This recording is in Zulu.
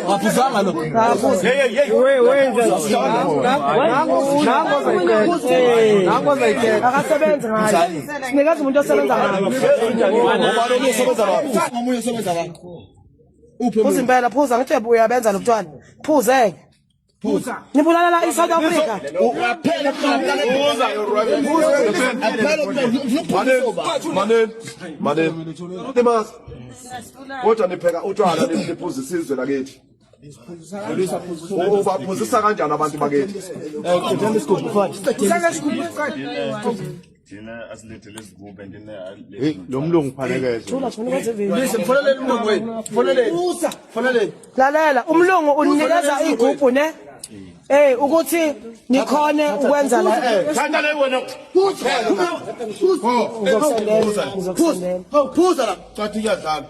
Waphuzanga lo. Nango zayithetha. Akasebenzi ngayo. Sinikazi umuntu osebenza ngayo. Ngomunye osebenza ngakho. Phuza impela, phuza ngithi uyabenza lo mntwana. Phuzeke. Phuza. Nibulalela iSouth Africa. Uyaphela Maneni. Timas. Kodwa nipheka utshwala niphuza isizwe lakithi. Ubaphuzisa kanjani abantu bakithi? Thina asilethele isigubhu and Lo mlungu phanekeze. Thula thula kwenze vini. Mfoneleni umlungu wenu. Foneleni. Lalela, umlungu unikeza igubhu ne? Ukuthi nikhone ukwenza la. Thanda le wena. Uzokusendela. Phuza la. Cathi iyadlala.